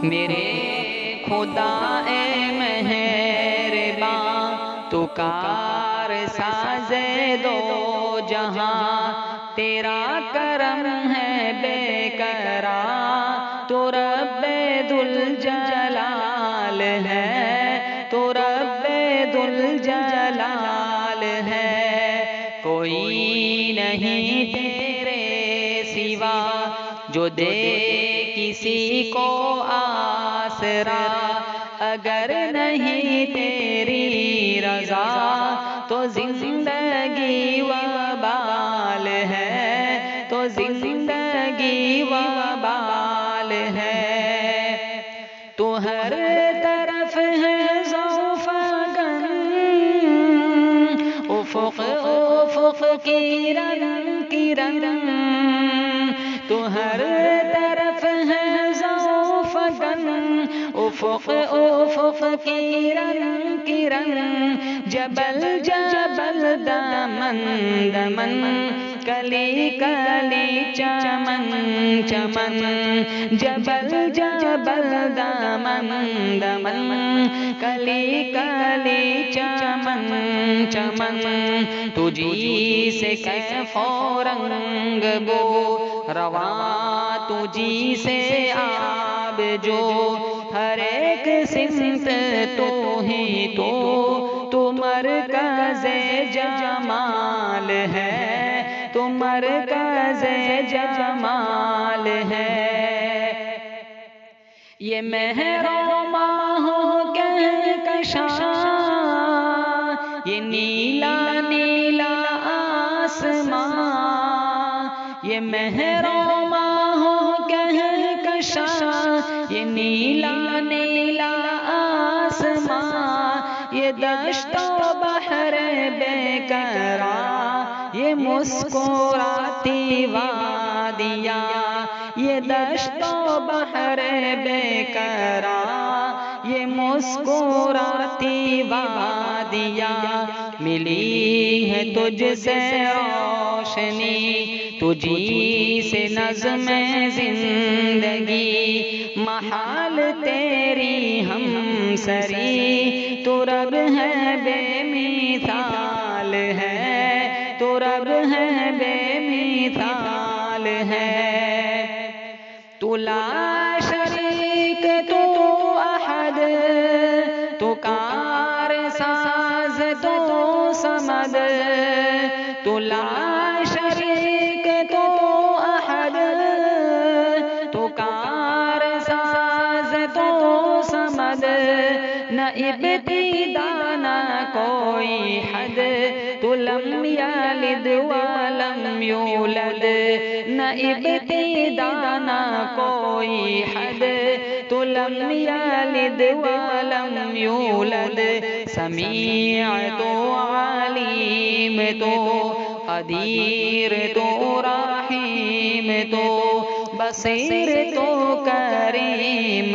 میرے خدا اے مہرباں تو کار ساز دو جہاں، تیرا کرم ہے بے قرار، تو رب ذوالجلال ہے، تو رب ذوالجلال ہے۔ کوئی نہیں تیرے سوا جو دے کسی کو آسرا، اگر نہیں تیری رضا تو زندگی وبال ہے، تو زندگی وبال ہے۔ تو ہر طرف ہے ذوفگن، افق افق کی رنگ کی رنگ، تو ہر طرف ہے ذوفگن، افق افق کی رنگ کی رنگ، جبل جبل دمن دمن، کلی کلی چمن چمن، جبل جبل دمن دمن، کلی کلی چمن چمن، تجھی سے کیف و رنگ بو رواں، تجھی سے آب جو، ہر ایک سمت تو ہی تو مرکز جمال ہے، تو مرکز جمال ہے۔ یہ مہر و ماہ کہکشاں، یہ نیلا نیلا آسمان، یہ مہر و ماہ کہکشاں، یہ نیلا نیلا آسمان، یہ دشت و بحر بے قرار، یہ مسکراتی وادیاں، یہ دشت و بحر بے قرار، یہ مسکراتی وادیاں، ملی ہے تجھ سے روشنی، تجھی سے نظم زندگی، محال تیری ہم سری، تو رب ہے بے مثال ہے، تو رب ہے بے مثال ہے۔ تو لا شریک تو احد، تو کار ساز تو صمد، تو لا شریک تو احد، تو کار ساز تو صمد، نہ ابتدا نہ کوئی حد، تو لم یلد ولم یولد، نہ ابتدا نہ کوئی حد، تو لم یلد ولم یولد، سمیع تو علیم تو قدیر تو رحیم تو بصیر تو کریم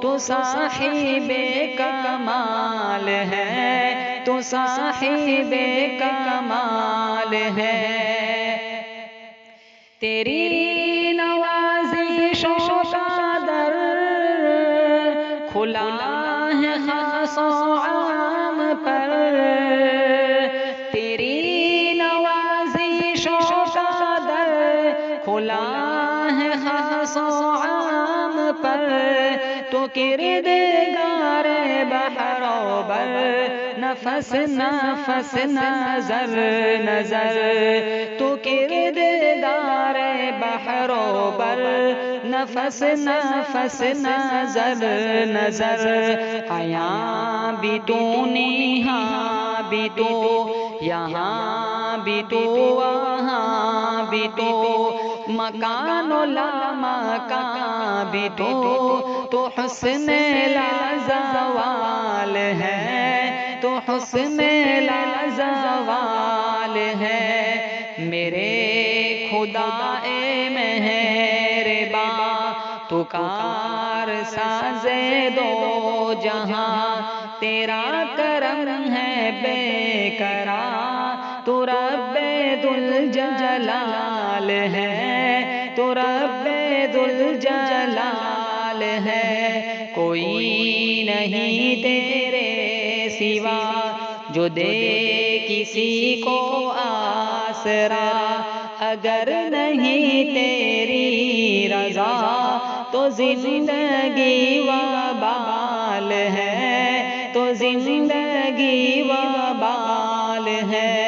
تو صاحب کمال ہے، تو صاحب کمال ہے۔ تیری نوازشوں کا در کھلا ہے خاص و عام پر، تیری نوازشوں کا در کھلا ہے خاص و عام پر، تو کردگار بحر و بر، نفس نفس نظر نظر، تو کردگار بحر و بر، نفس نفس نظر نظر، یہاں بھی تو یہاں بھی تو، یہاں بھی تو وہاں بھی تو، مکان و لامکان بھی تو حسن لازوال ہے، تو حسن لازوال ہے۔ میرے خدا اے مہرباں تو کار ساز دو جہاں، تیرا کرم ہے بے قرار، تو رب ذوالجلال ہے، تو رب ذوالجلال حال ہے، کوئی نہیں تیرے سوا جو دے کسی کو آسرا، اگر نہیں تیری رضا تو زندگی وبال ہے، تو زندگی وبال ہے۔